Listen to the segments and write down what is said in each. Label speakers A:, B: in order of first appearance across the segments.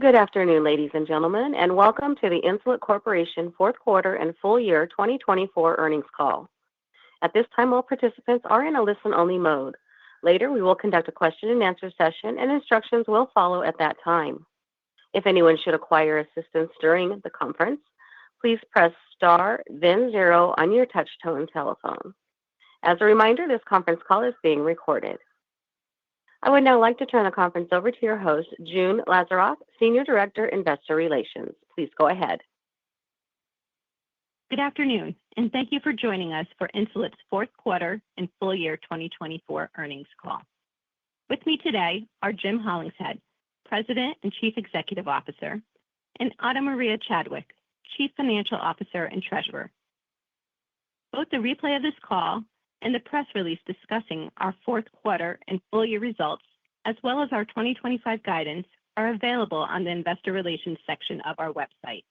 A: Good afternoon, ladies and gentlemen, and welcome to the Insulet Corporation Fourth Quarter and Full Year 2024 Earnings Call. At this time, all participants are in a listen-only mode. Later, we will conduct a question-and-answer session, and instructions will follow at that time. If anyone should require assistance during the conference, please press star, then zero on your touch-tone telephone. As a reminder, this conference call is being recorded. I would now like to turn the conference over to your host, June Lazaroff, Senior Director, Investor Relations. Please go ahead.
B: Good afternoon, and thank you for joining us for Insulet's Fourth Quarter and Full Year 2024 Earnings Call. With me today are Jim Hollingshead, President and Chief Executive Officer, and Ana Maria Chadwick, Chief Financial Officer and Treasurer. Both the replay of this call and the press release discussing our fourth quarter and full year results, as well as our 2025 guidance, are available on the Investor Relations section of our website.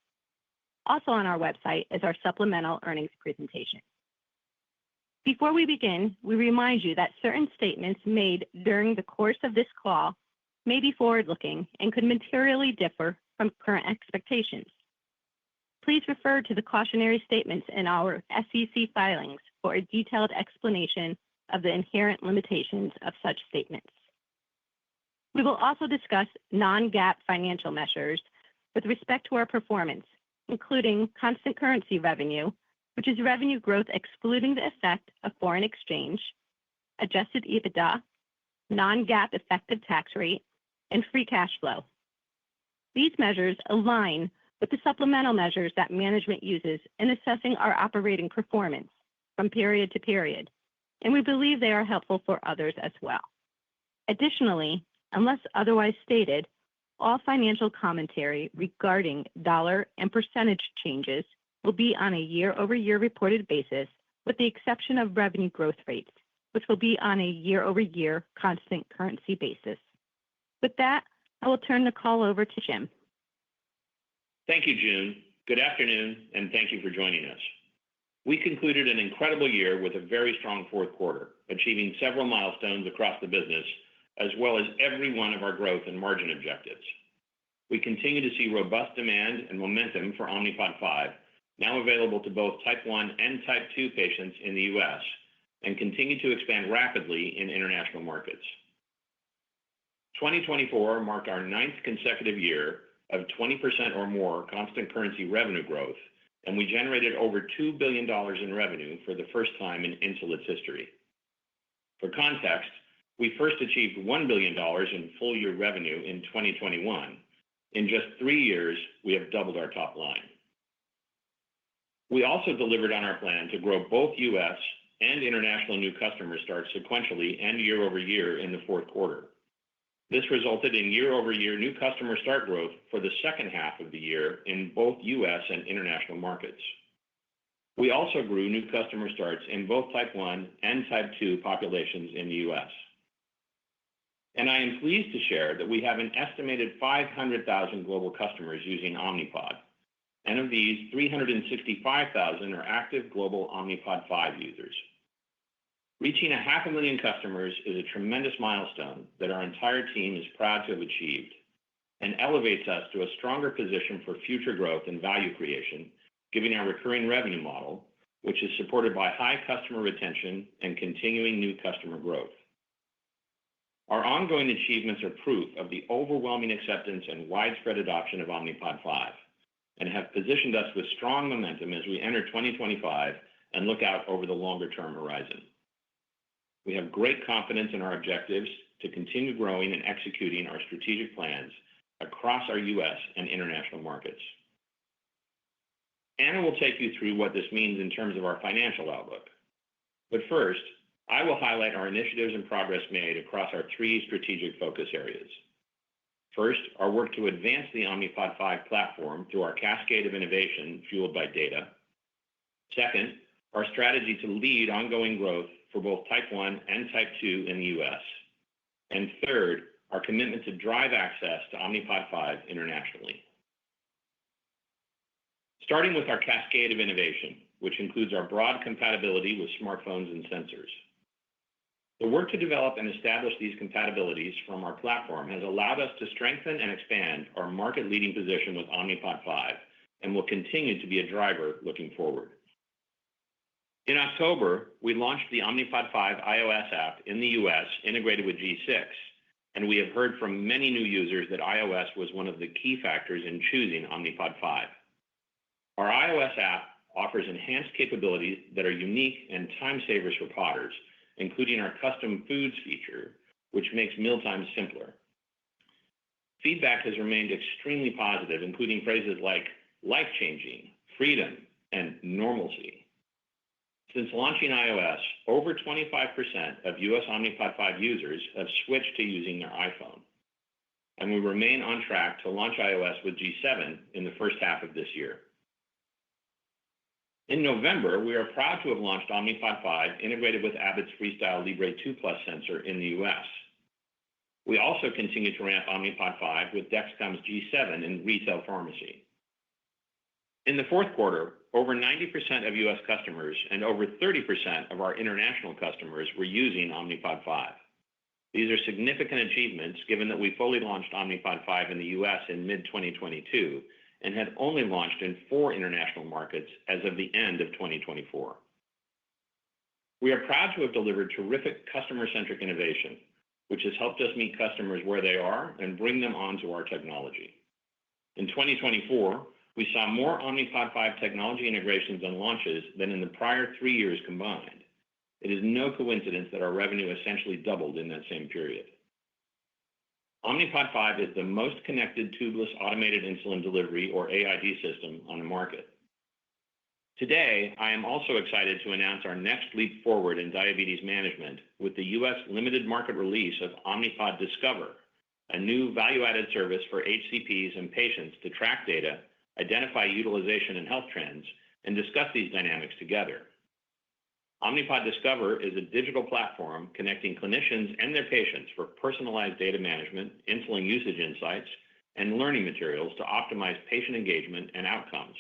B: Also on our website is our supplemental earnings presentation. Before we begin, we remind you that certain statements made during the course of this call may be forward-looking and could materially differ from current expectations. Please refer to the cautionary statements in our SEC filings for a detailed explanation of the inherent limitations of such statements. We will also discuss non-GAAP financial measures with respect to our performance, including constant currency revenue, which is revenue growth excluding the effect of foreign exchange, adjusted EBITDA, non-GAAP effective tax rate, and free cash flow. These measures align with the supplemental measures that management uses in assessing our operating performance from period to period, and we believe they are helpful for others as well. Additionally, unless otherwise stated, all financial commentary regarding dollar and percentage changes will be on a year-over-year reported basis, with the exception of revenue growth rates, which will be on a year-over-year constant currency basis. With that, I will turn the call over to Jim.
C: Thank you, June. Good afternoon, and thank you for joining us. We concluded an incredible year with a very strong fourth quarter, achieving several milestones across the business, as well as every one of our growth and margin objectives. We continue to see robust demand and momentum for Omnipod 5, now available to both Type 1 and Type 2 patients in the U.S., and continue to expand rapidly in international markets. 2024 marked our ninth consecutive year of 20% or more constant currency revenue growth, and we generated over $2 billion in revenue for the first time in Insulet's history. For context, we first achieved $1 billion in full year revenue in 2021. In just 3 years, we have doubled our top line. We also delivered on our plan to grow both U.S. and international new customer starts sequentially and year over year in the fourth quarter. This resulted in year-over-year new customer start growth for the second half of the year in both U.S. and international markets. We also grew new customer starts in both Type 1 and Type 2 populations in the U.S. And I am pleased to share that we have an estimated 500,000 global customers using Omnipod, and of these, 365,000 are active global Omnipod 5 users. Reaching 500,000 customers is a tremendous milestone that our entire team is proud to have achieved and elevates us to a stronger position for future growth and value creation, given our recurring revenue model, which is supported by high customer retention and continuing new customer growth. Our ongoing achievements are proof of the overwhelming acceptance and widespread adoption of Omnipod 5 and have positioned us with strong momentum as we enter 2025 and look out over the longer-term horizon. We have great confidence in our objectives to continue growing and executing our strategic plans across our U.S. and international markets. Ana will take you through what this means in terms of our financial outlook. But first, I will highlight our initiatives and progress made across our 3 strategic focus areas. First, our work to advance the Omnipod 5 platform through our cascade of innovation fueled by data. Second, our strategy to lead ongoing growth for both Type 1 and Type 2 in the U.S. And third, our commitment to drive access to Omnipod 5 internationally. Starting with our cascade of innovation, which includes our broad compatibility with smartphones and sensors. The work to develop and establish these compatibilities from our platform has allowed us to strengthen and expand our market-leading position with Omnipod 5 and will continue to be a driver looking forward. In October, we launched the Omnipod 5 iOS app in the U.S. integrated with G6, and we have heard from many new users that iOS was one of the key factors in choosing Omnipod 5. Our iOS app offers enhanced capabilities that are unique and time savers for podders, including our custom foods feature, which makes mealtimes simpler. Feedback has remained extremely positive, including phrases like life-changing, freedom, and normalcy. Since launching iOS, over 25% of U.S. Omnipod 5 users have switched to using their iPhone, and we remain on track to launch iOS with G7 in the first half of this year. In November, we are proud to have launched Omnipod 5 integrated with Abbott's FreeStyle Libre 2 Plus sensor in the U.S. We also continue to ramp Omnipod 5 with Dexcom's G7 in retail pharmacy. In the fourth quarter, over 90% of U.S. customers and over 30% of our international customers were using Omnipod 5. These are significant achievements given that we fully launched Omnipod 5 in the U.S. in mid-2022 and had only launched in 4 international markets as of the end of 2024. We are proud to have delivered terrific customer-centric innovation, which has helped us meet customers where they are and bring them onto our technology. In 2024, we saw more Omnipod 5 technology integrations and launches than in the prior 3 years combined. It is no coincidence that our revenue essentially doubled in that same period. Omnipod 5 is the most connected tubeless automated insulin delivery, or AID system, on the market. Today, I am also excited to announce our next leap forward in diabetes management with the U.S. limited market release of Omnipod Discover, a new value-added service for HCPs and patients to track data, identify utilization and health trends, and discuss these dynamics together. Omnipod Discover is a digital platform connecting clinicians and their patients for personalized data management, insulin usage insights, and learning materials to optimize patient engagement and outcomes.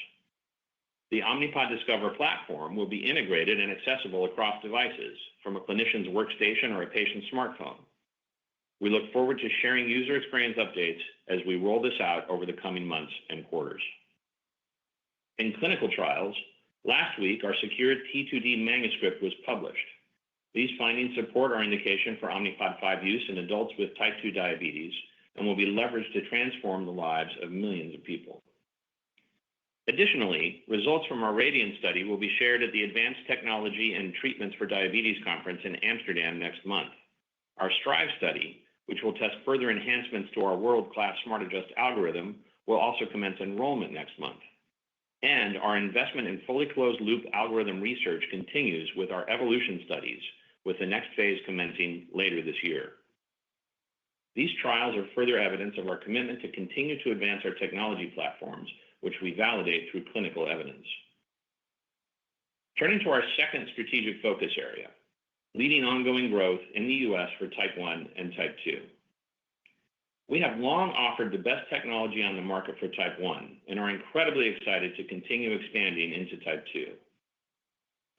C: The Omnipod Discover platform will be integrated and accessible across devices, from a clinician's workstation or a patient's smartphone. We look forward to sharing user experience updates as we roll this out over the coming months and quarters. In clinical trials, last week our secured T2D manuscript was published. These findings support our indication for Omnipod 5 use in adults with type 2 diabetes and will be leveraged to transform the lives of millions of people. Additionally, results from our Radiant study will be shared at the Advanced Technology and Treatments for Diabetes Conference in Amsterdam next month. Our Strive study, which will test further enhancements to our world-class SmartAdjust algorithm, will also commence enrollment next month. And our investment in fully closed-loop algorithm research continues with our evolution studies, with the next phase commencing later this year. These trials are further evidence of our commitment to continue to advance our technology platforms, which we validate through clinical evidence. Turning to our second strategic focus area, leading ongoing growth in the U.S. for type 1 and type 2. We have long offered the best technology on the market for type 1 and are incredibly excited to continue expanding into type 2.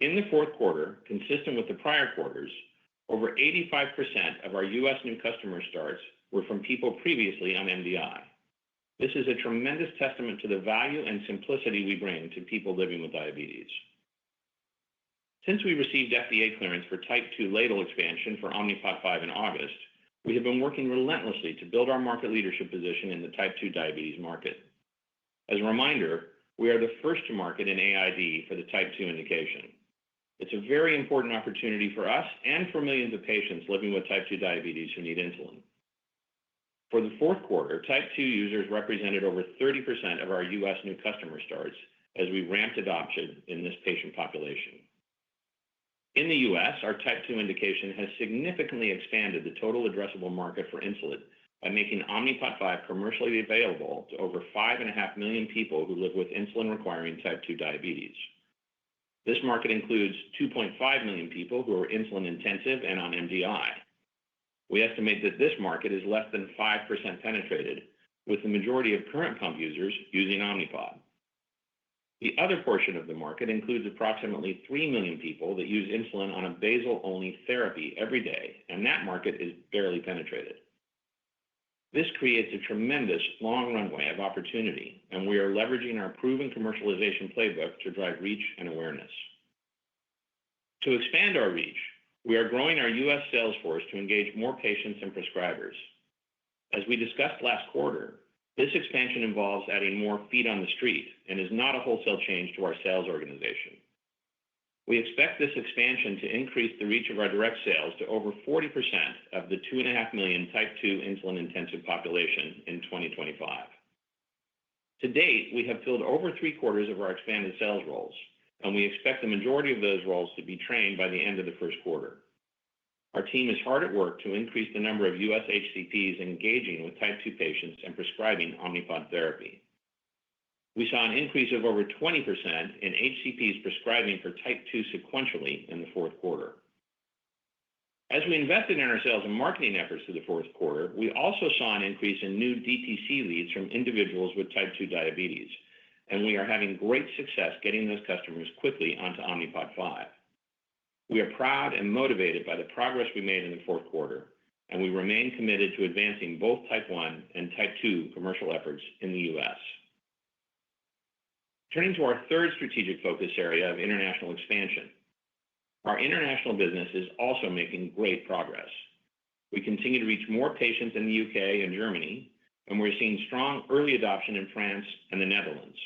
C: In the fourth quarter, consistent with the prior quarters, over 85% of our U.S. new customer starts were from people previously on MDI. This is a tremendous testament to the value and simplicity we bring to people living with diabetes. Since we received FDA clearance for type 2 ladle expansion for Omnipod 5 in August, we have been working relentlessly to build our market leadership position in the type 2 diabetes market. As a reminder, we are the first to market an AID for the type 2 indication. It's a very important opportunity for us and for millions of patients living with type 2 diabetes who need insulin. For the fourth quarter, type 2 users represented over 30% of our U.S. new customer starts as we ramped adoption in this patient population. In the U.S., our type 2 indication has significantly expanded the total addressable market for Insulet by making Omnipod 5 commercially available to over 5.5 million people who live with insulin-requiring type 2 diabetes. This market includes 2.5 million people who are insulin-intensive and on MDI. We estimate that this market is less than 5% penetrated, with the majority of current pump users using Omnipod. The other portion of the market includes approximately 3 million people that use insulin on a basal-only therapy every day, and that market is barely penetrated. This creates a tremendous long runway of opportunity, and we are leveraging our proven commercialization playbook to drive reach and awareness. To expand our reach, we are growing our U.S. sales force to engage more patients and prescribers. As we discussed last quarter, this expansion involves adding more feet on the street and is not a wholesale change to our sales organization. We expect this expansion to increase the reach of our direct sales to over 40% of the 2.5 million type 2 insulin-intensive population in 2025. To date, we have filled over 3/4 of our expanded sales roles, and we expect the majority of those roles to be trained by the end of the first quarter. Our team is hard at work to increase the number of U.S. HCPs engaging with type 2 patients and prescribing Omnipod therapy. We saw an increase of over 20% in HCPs prescribing for type 2 sequentially in the fourth quarter. As we invested in our sales and marketing efforts for the fourth quarter, we also saw an increase in new DTC leads from individuals with type 2 diabetes, and we are having great success getting those customers quickly onto Omnipod 5. We are proud and motivated by the progress we made in the fourth quarter, and we remain committed to advancing both type 1 and type 2 commercial efforts in the U.S. Turning to our third strategic focus area of international expansion. Our international business is also making great progress. We continue to reach more patients in the UK and Germany, and we're seeing strong early adoption in France and the Netherlands.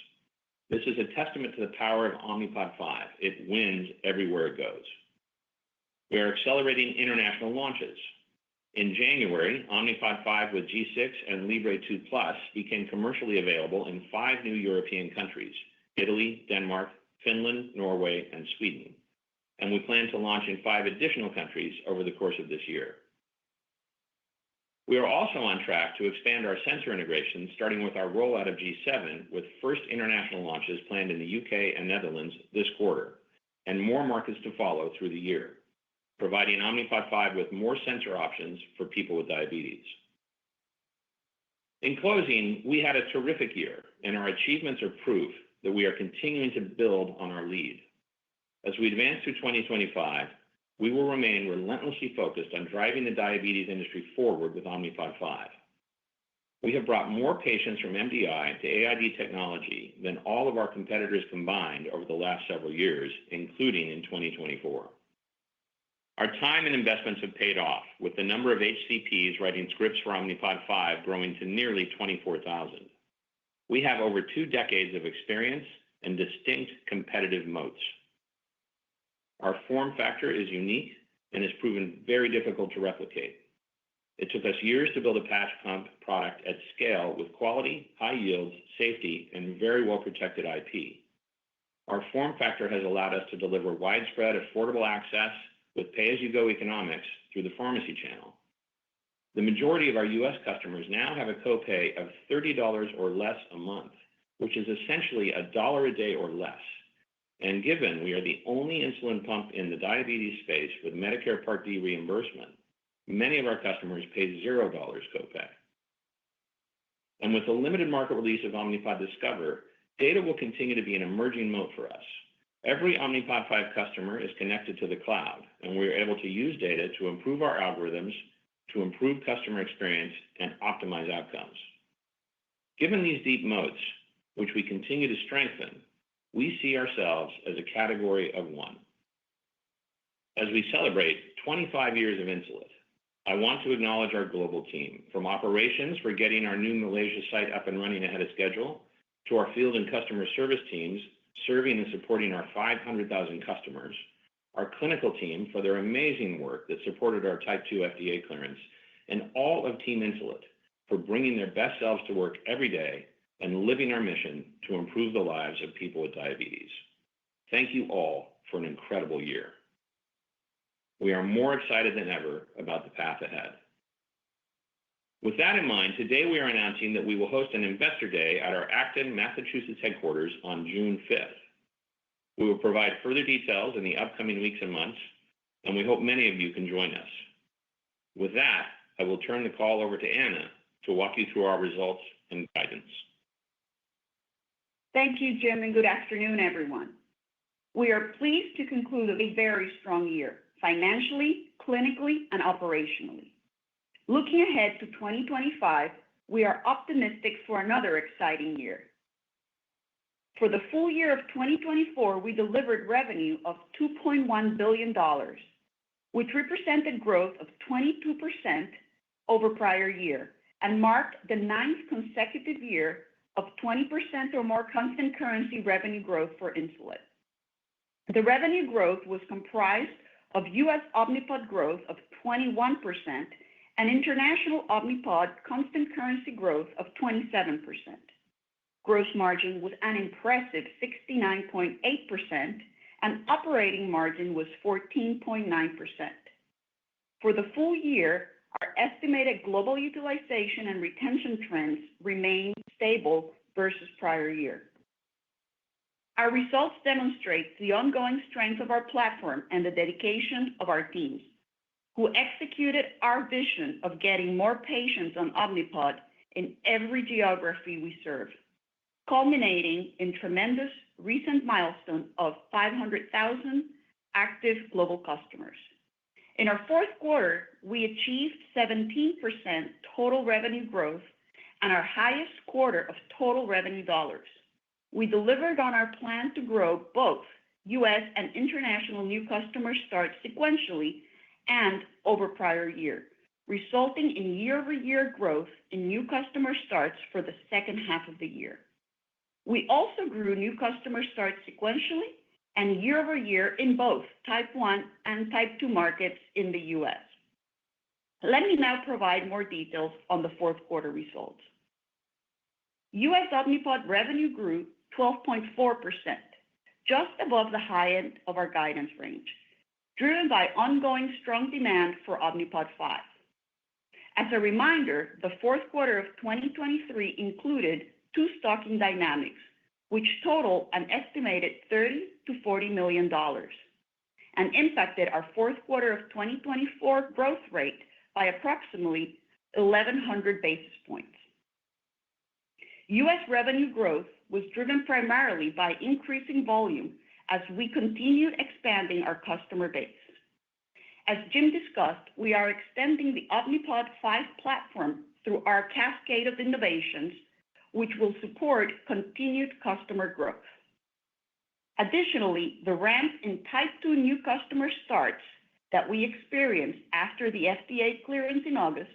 C: This is a testament to the power of Omnipod 5. It wins everywhere it goes. We are accelerating international launches. In January, Omnipod 5 with G6 and Libre 2 Plus became commercially available in 5 new European countries: Italy, Denmark, Finland, Norway, and Sweden. And we plan to launch in 5 additional countries over the course of this year. We are also on track to expand our sensor integration, starting with our rollout of G7, with first international launches planned in the UK and Netherlands this quarter, and more markets to follow through the year, providing Omnipod 5 with more sensor options for people with diabetes. In closing, we had a terrific year, and our achievements are proof that we are continuing to build on our lead. As we advance through 2025, we will remain relentlessly focused on driving the diabetes industry forward with Omnipod 5. We have brought more patients from MDI to AID technology than all of our competitors combined over the last several years, including in 2024. Our time and investments have paid off, with the number of HCPs writing scripts for Omnipod 5 growing to nearly 24,000. We have over 2 decades of experience and distinct competitive moats. Our form factor is unique and has proven very difficult to replicate. It took us years to build a patch pump product at scale with quality, high yields, safety, and very well-protected IP. Our form factor has allowed us to deliver widespread, affordable access with pay-as-you-go economics through the pharmacy channel. The majority of our U.S. customers now have a copay of $30 or less a month, which is essentially $1 a day or less. And given we are the only insulin pump in the diabetes space with Medicare Part D reimbursement, many of our customers pay $0 copay. And with the limited market release of Omnipod Discover, data will continue to be an emerging moat for us. Every Omnipod 5 customer is connected to the cloud, and we are able to use data to improve our algorithms, to improve customer experience, and optimize outcomes. Given these deep moats, which we continue to strengthen, we see ourselves as a category of one. As we celebrate 25 years of Insulet, I want to acknowledge our global team, from operations for getting our new Malaysia site up and running ahead of schedule, to our field and customer service teams serving and supporting our 500,000 customers, our clinical team for their amazing work that supported our type 2 FDA clearance, and all of Team Insulet for bringing their best selves to work every day and living our mission to improve the lives of people with diabetes. Thank you all for an incredible year. We are more excited than ever about the path ahead. With that in mind, today we are announcing that we will host an Investor Day at our Acton, Massachusetts headquarters on June 5th. We will provide further details in the upcoming weeks and months, and we hope many of you can join us. With that, I will turn the call over to Anna to walk you through our results and guidance.
D: Thank you, Jim, and good afternoon, everyone. We are pleased to conclude a very strong year, financially, clinically, and operationally. Looking ahead to 2025, we are optimistic for another exciting year. For the full year of 2024, we delivered revenue of $2.1 billion, which represented growth of 22% over prior year and marked the ninth consecutive year of 20% or more constant currency revenue growth for Insulet. The revenue growth was comprised of U.S. Omnipod growth of 21% and international Omnipod constant currency growth of 27%. Gross margin was an impressive 69.8%, and operating margin was 14.9%. For the full year, our estimated global utilization and retention trends remained stable versus prior year. Our results demonstrate the ongoing strength of our platform and the dedication of our teams, who executed our vision of getting more patients on Omnipod in every geography we serve, culminating in tremendous recent milestone of 500,000 active global customers. In our fourth quarter, we achieved 17% total revenue growth and our highest quarter of total revenue dollars. We delivered on our plan to grow both U.S. and international new customer starts sequentially and over prior year, resulting in year-over-year growth in new customer starts for the second half of the year. We also grew new customer starts sequentially and year-over-year in both Type 1 and Type 2 markets in the U.S. Let me now provide more details on the fourth quarter results. U.S. Omnipod revenue grew 12.4%, just above the high end of our guidance range, driven by ongoing strong demand for Omnipod 5. As a reminder, the fourth quarter of 2023 included two stocking dynamics, which total an estimated $30 to $40 million, and impacted our fourth quarter of 2024 growth rate by approximately 1,100 basis points. U.S. revenue growth was driven primarily by increasing volume as we continued expanding our customer base. As Jim discussed, we are extending the Omnipod 5 platform through our cascade of innovations, which will support continued customer growth. Additionally, the ramp in Type 2 new customer starts that we experienced after the FDA clearance in August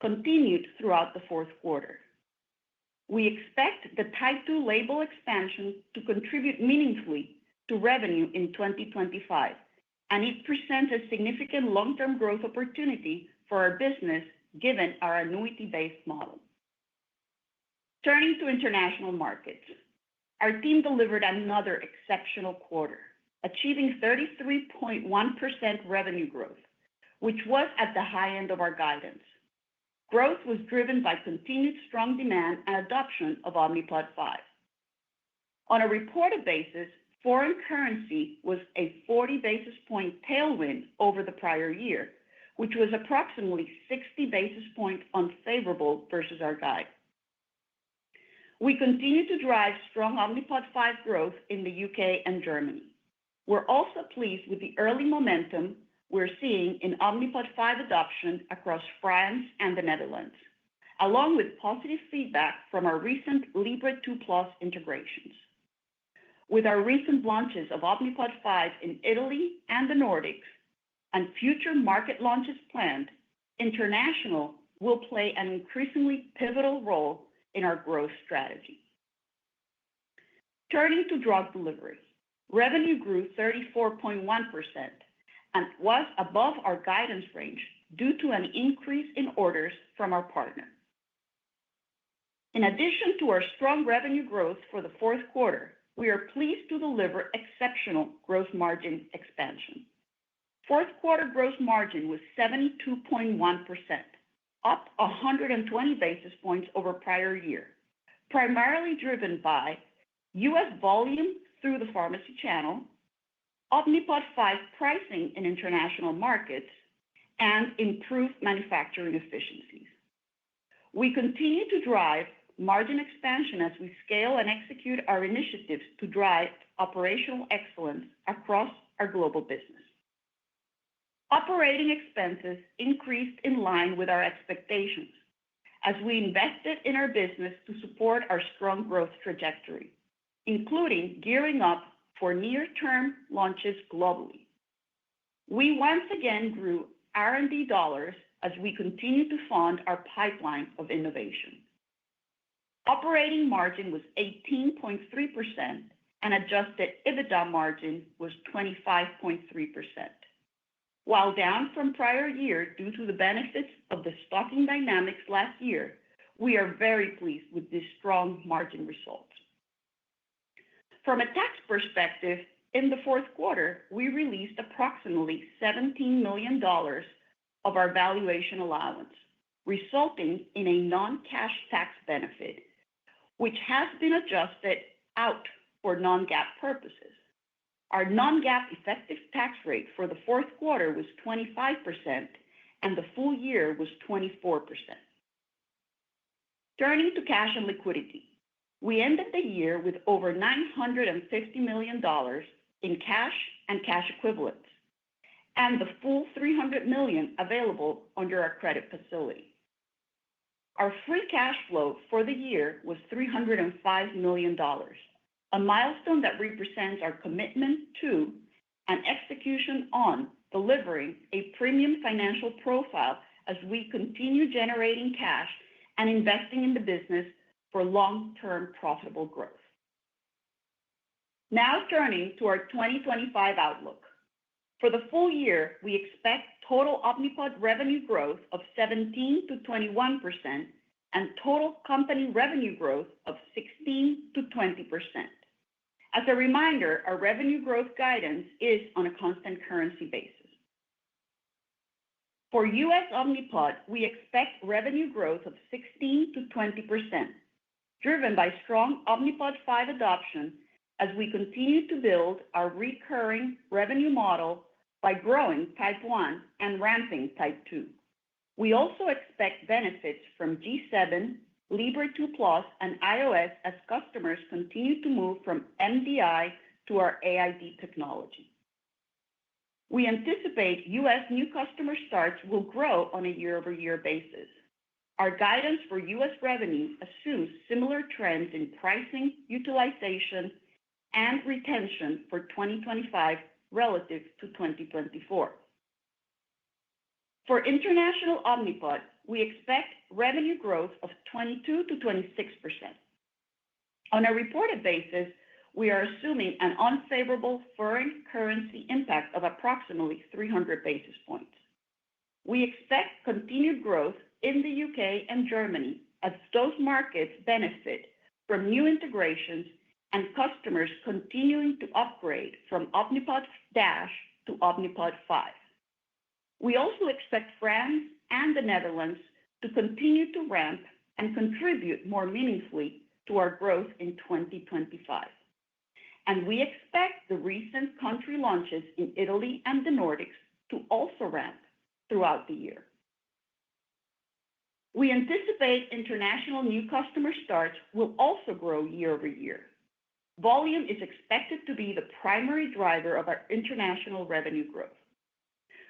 D: continued throughout the fourth quarter. We expect the Type 2 label expansion to contribute meaningfully to revenue in 2025, and it presents a significant long-term growth opportunity for our business given our annuity-based model. Turning to international markets, our team delivered another exceptional quarter, achieving 33.1% revenue growth, which was at the high end of our guidance. Growth was driven by continued strong demand and adoption of Omnipod 5. On a reported basis, foreign currency was a 40 basis point tailwind over the prior year, which was approximately 60 basis points unfavorable versus our guide. We continue to drive strong Omnipod 5 growth in the UK and Germany. We're also pleased with the early momentum we're seeing in Omnipod 5 adoption across France and the Netherlands, along with positive feedback from our recent Libre 2 Plus integrations. With our recent launches of Omnipod 5 in Italy and the Nordics, and future market launches planned, international will play an increasingly pivotal role in our growth strategy. Turning to drug delivery, revenue grew 34.1% and was above our guidance range due to an increase in orders from our partner. In addition to our strong revenue growth for the fourth quarter, we are pleased to deliver exceptional gross margin expansion. Fourth quarter gross margin was 72.1%, up 120 basis points over prior year, primarily driven by U.S. volume through the pharmacy channel, Omnipod 5 pricing in international markets, and improved manufacturing efficiencies. We continue to drive margin expansion as we scale and execute our initiatives to drive operational excellence across our global business. Operating expenses increased in line with our expectations as we invested in our business to support our strong growth trajectory, including gearing up for near-term launches globally. We once again grew R&D dollars as we continue to fund our pipeline of innovation. Operating margin was 18.3%, and adjusted EBITDA margin was 25.3%. While down from prior year due to the benefits of the stocking dynamics last year, we are very pleased with these strong margin results. From a tax perspective, in the fourth quarter, we released approximately $17 million of our valuation allowance, resulting in a non-cash tax benefit, which has been adjusted out for non-GAAP purposes. Our non-GAAP effective tax rate for the fourth quarter was 25%, and the full year was 24%. Turning to cash and liquidity, we ended the year with over $950 million in cash and cash equivalents, and the full $300 million available under our credit facility. Our free cash flow for the year was $305 million, a milestone that represents our commitment to and execution on delivering a premium financial profile as we continue generating cash and investing in the business for long-term profitable growth. Now turning to our 2025 outlook. For the full year, we expect total Omnipod revenue growth of 17% to 21% and total company revenue growth of 16% to 20%. As a reminder, our revenue growth guidance is on a constant currency basis. For U.S. Omnipod, we expect revenue growth of 16% to 20%, driven by strong Omnipod 5 adoption as we continue to build our recurring revenue model by growing Type 1 and ramping Type 2. We also expect benefits from G7, Libre 2 Plus, and iOS as customers continue to move from MDI to our AID technology. We anticipate U.S. new customer starts will grow on a year-over-year basis. Our guidance for U.S. revenue assumes similar trends in pricing, utilization, and retention for 2025 relative to 2024. For international Omnipod, we expect revenue growth of 22% to 26%. On a reported basis, we are assuming an unfavorable foreign currency impact of approximately 300 basis points. We expect continued growth in the UK and Germany as those markets benefit from new integrations and customers continuing to upgrade from Omnipod DASH to Omnipod 5. We also expect France and the Netherlands to continue to ramp and contribute more meaningfully to our growth in 2025. And we expect the recent country launches in Italy and the Nordics to also ramp throughout the year. We anticipate international new customer starts will also grow year over year. Volume is expected to be the primary driver of our international revenue growth.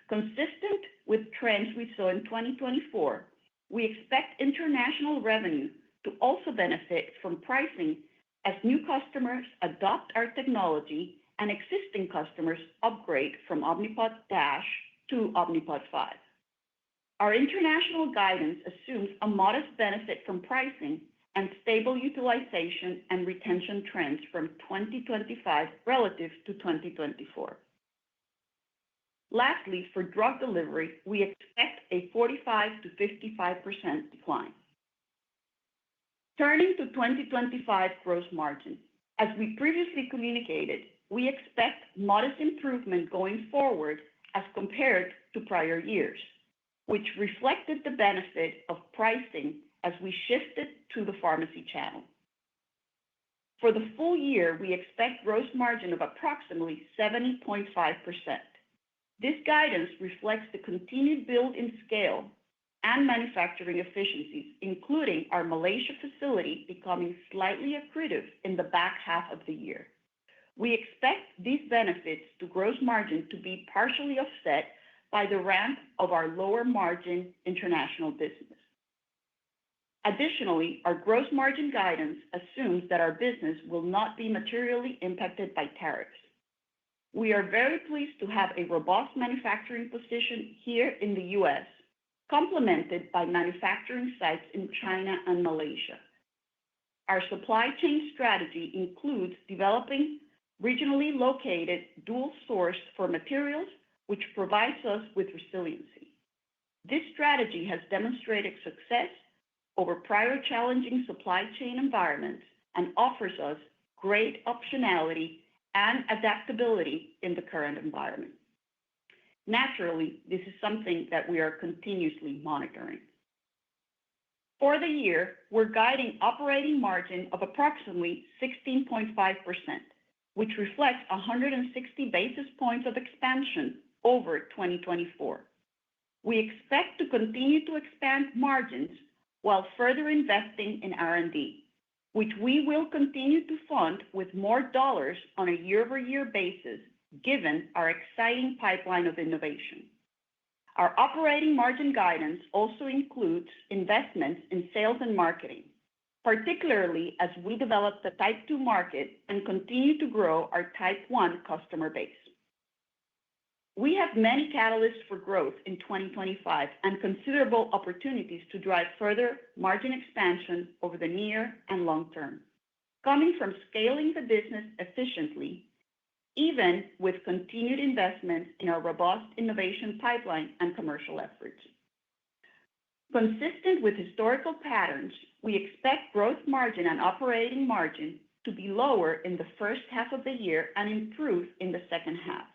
D: Consistent with trends we saw in 2024, we expect international revenue to also benefit from pricing as new customers adopt our technology and existing customers upgrade from Omnipod DASH to Omnipod 5. Our international guidance assumes a modest benefit from pricing and stable utilization and retention trends from 2025 relative to 2024. Lastly, for drug delivery, we expect a 45% to 55% decline. Turning to 2025 gross margin, as we previously communicated, we expect modest improvement going forward as compared to prior years, which reflected the benefit of pricing as we shifted to the pharmacy channel. For the full year, we expect gross margin of approximately 70.5%. This guidance reflects the continued build in scale and manufacturing efficiencies, including our Malaysia facility becoming slightly accretive in the back half of the year. We expect these benefits to gross margin to be partially offset by the ramp of our lower margin international business. Additionally, our gross margin guidance assumes that our business will not be materially impacted by tariffs. We are very pleased to have a robust manufacturing position here in the U.S., complemented by manufacturing sites in China and Malaysia. Our supply chain strategy includes developing regionally located dual source for materials, which provides us with resiliency. This strategy has demonstrated success over prior challenging supply chain environments and offers us great optionality and adaptability in the current environment. Naturally, this is something that we are continuously monitoring. For the year, we're guiding operating margin of approximately 16.5%, which reflects 160 basis points of expansion over 2024. We expect to continue to expand margins while further investing in R&D, which we will continue to fund with more dollars on a year-over-year basis, given our exciting pipeline of innovation. Our operating margin guidance also includes investments in sales and marketing, particularly as we develop the Type 2 market and continue to grow our Type 1 customer base. We have many catalysts for growth in 2025 and considerable opportunities to drive further margin expansion over the near and long term, coming from scaling the business efficiently, even with continued investments in our robust innovation pipeline and commercial efforts. Consistent with historical patterns, we expect gross margin and operating margin to be lower in the first half of the year and improve in the second half.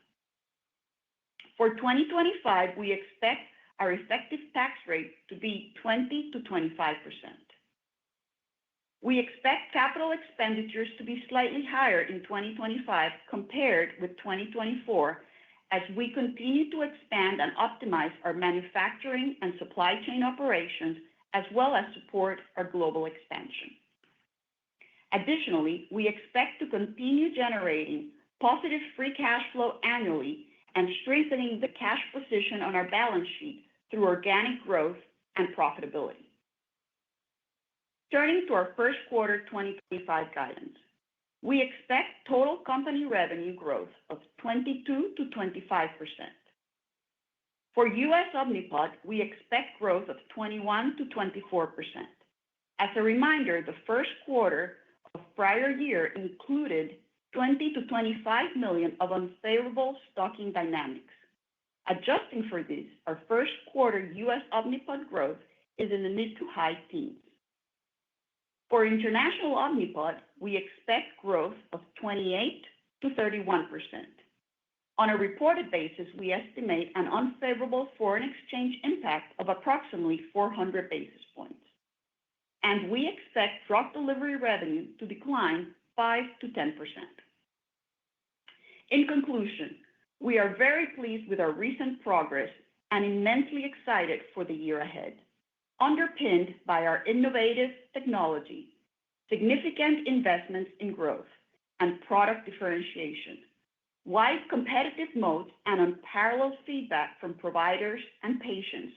D: For 2025, we expect our effective tax rate to be 20 to 25%. We expect capital expenditures to be slightly higher in 2025 compared with 2024 as we continue to expand and optimize our manufacturing and supply chain operations, as well as support our global expansion. Additionally, we expect to continue generating positive free cash flow annually and strengthening the cash position on our balance sheet through organic growth and profitability. Turning to our first quarter 2025 guidance, we expect total company revenue growth of 22 to 25%. For U.S. Omnipod, we expect growth of 21 to 24%. As a reminder, the first quarter of prior year included $20 to $25 million of unfavorable stocking dynamics. Adjusting for this, our first quarter U.S. Omnipod growth is in the mid to high teens. For international Omnipod, we expect growth of 28 to 31%. On a reported basis, we estimate an unfavorable foreign exchange impact of approximately 400 basis points, and we expect drug delivery revenue to decline 5 to 10%. In conclusion, we are very pleased with our recent progress and immensely excited for the year ahead, underpinned by our innovative technology, significant investments in growth, and product differentiation, wide competitive moats, and unparalleled feedback from providers and patients.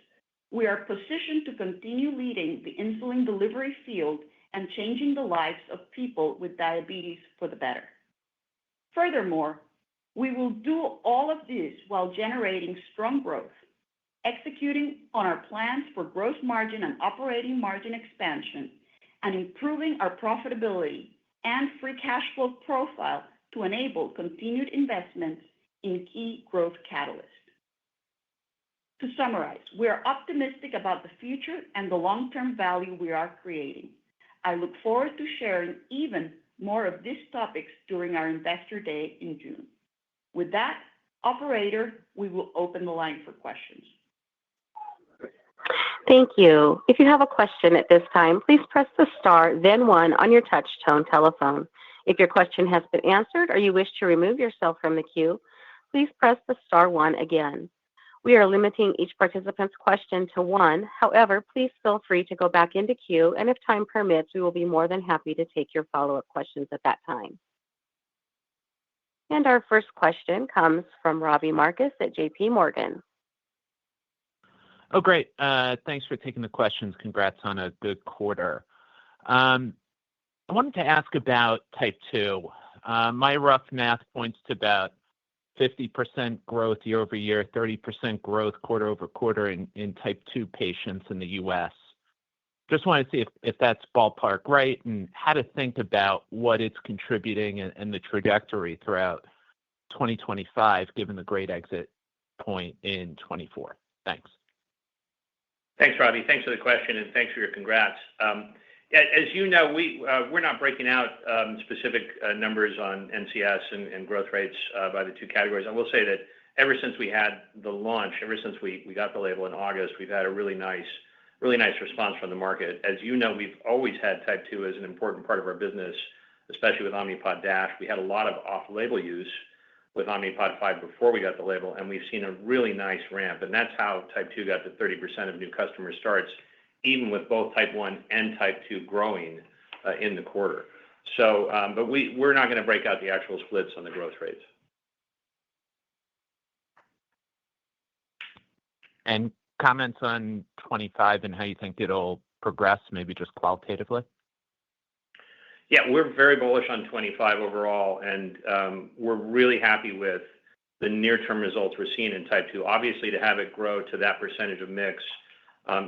D: We are positioned to continue leading the insulin delivery field and changing the lives of people with diabetes for the better. Furthermore, we will do all of this while generating strong growth, executing on our plans for gross margin and operating margin expansion, and improving our profitability and free cash flow profile to enable continued investments in key growth catalysts. To summarize, we are optimistic about the future and the long-term value we are creating. I look forward to sharing even more of these topics during our Investor Day in June. With that, Operator, we will open the line for questions.
A: Thank you. If you have a question at this time, please press the star, then one on your touch-tone telephone. If your question has been answered or you wish to remove yourself from the queue, please press the star one again. We are limiting each participant's question to one. However, please feel free to go back into queue, and if time permits, we will be more than happy to take your follow-up questions at that time. And our first question comes from Robbie Marcus at JP Morgan.
E: Oh, great. Thanks for taking the questions. Congrats on a good quarter. I wanted to ask about type 2. My rough math points to about 50% growth year over year, 30% growth quarter over quarter in type 2 patients in the U.S. Just wanted to see if that's ballpark right and how to think about what it's contributing and the trajectory throughout 2025, given the great exit point in 24. Thanks.
C: Thanks, Robbie. Thanks for the question, and thanks for your congrats. As you know, we're not breaking out specific numbers on NCS and growth rates by the two categories. I will say that ever since we had the launch, ever since we got the label in August, we've had a really nice response from the market. As you know, we've always had type 2 as an important part of our business, especially with Omnipod DASH. We had a lot of off-label use with Omnipod 5 before we got the label, and we've seen a really nice ramp. And that's how type 2 got to 30% of new customer starts, even with both type 1 and type 2 growing in the quarter. So, but we're not going to break out the actual splits on the growth rates.
E: And comments on 25 and how you think it'll progress, maybe just qualitatively?
C: Yeah, we're very bullish on 25 overall, and we're really happy with the near-term results we're seeing in type 2. Obviously, to have it grow to that percentage of mix,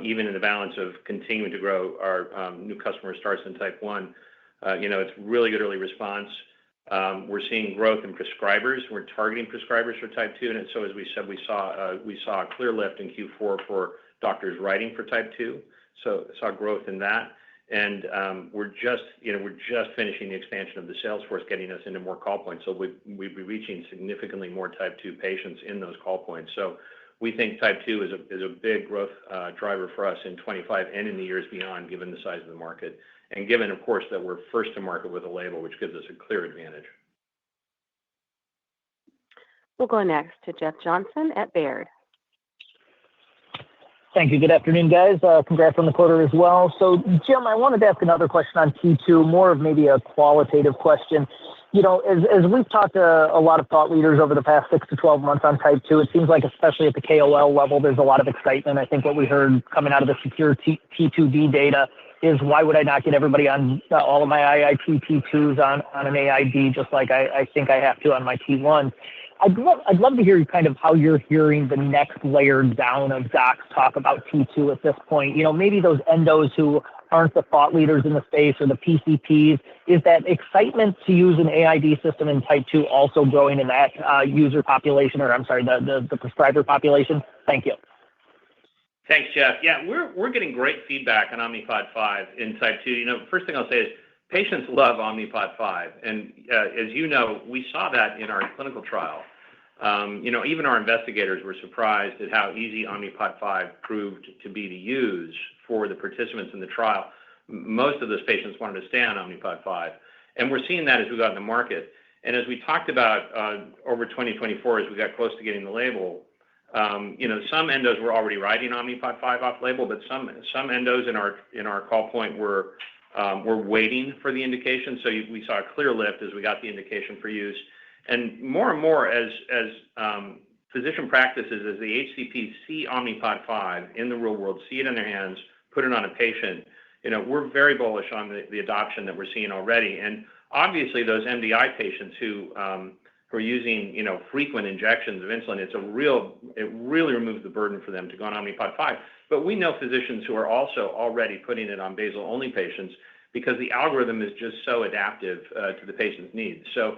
C: even in the balance of continuing to grow our new customer starts in type 1, it's really good early response. We're seeing growth in prescribers. We're targeting prescribers for type 2, and so as we said, we saw a clear lift in Q4 for doctors writing for type 2. So saw growth in that. And we're just finishing the expansion of the sales force, getting us into more call points. So we'd be reaching significantly more type 2 patients in those call points. So we think type 2 is a big growth driver for us in 25 and in the years beyond, given the size of the market. And given, of course, that we're first to market with a label, which gives us a clear advantage.
A: We'll go next to Jeff Johnson at Baird.
F: Thank you. Good afternoon, guys. Congrats on the quarter as well. So, Jim, I wanted to ask another question on T2, more of maybe a qualitative question. As we've talked to a lot of thought leaders over the past 6 to 12 months on type 2, it seems like, especially at the KOL level, there's a lot of excitement. I think what we heard coming out of the secure T2D data is, why would I not get everybody on all of my IIT T2s on an AID, just like I think I have to on my T1? I'd love to hear kind of how you're hearing the next layer down of docs talk about T2 at this point. Maybe those endos who aren't the thought leaders in the space, or the PCPs. Is that excitement to use an AID system in type 2 also growing in that user population, or I'm sorry, the prescriber population? Thank you.
C: Thanks, Jeff. Yeah, we're getting great feedback on Omnipod 5 in type 2. First thing I'll say is patients love Omnipod 5. And as you know, we saw that in our clinical trial. Even our investigators were surprised at how easy Omnipod 5 proved to be to use for the participants in the trial. Most of those patients wanted to stay on Omnipod 5. And we're seeing that as we got in the market. And as we talked about over 2024, as we got close to getting the label, some endos were already writing Omnipod 5 off label, but some endos in our call point were waiting for the indication. So we saw a clear lift as we got the indication for use. And more as physician practices, as the HCPs see Omnipod 5 in the real world, see it in their hands, put it on a patient, we're very bullish on the adoption that we're seeing already. And obviously those MDI patients who are using, frequent injections of insulin, it really removes the burden for them to go on Omnipod 5. But we know physicians who are also already putting it on basal-only patients, because the algorithm is just so adaptive to the patient's needs. So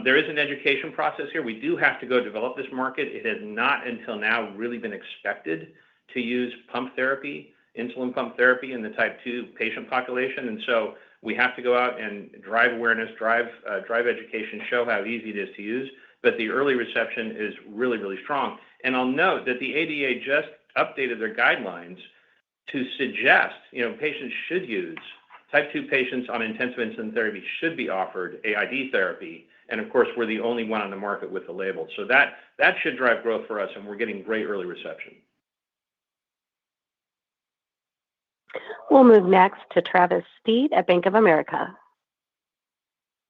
C: there is an education process here. We do have to go develop this market. It has not until now really been expected to use pump therapy, insulin pump therapy in the type 2 patient population. And so we have to go out and drive awareness, drive education, show how easy it is to use. But the early reception is really, really strong. And I'll note that the ADA just updated their guidelines to suggest, patients should use type 2 patients on intensive insulin therapy should be offered AID therapy. And of course, we're the only one on the market with the label. So that should drive growth for us, and we're getting great early reception.
A: We'll move next to Travis Steed at Bank of America.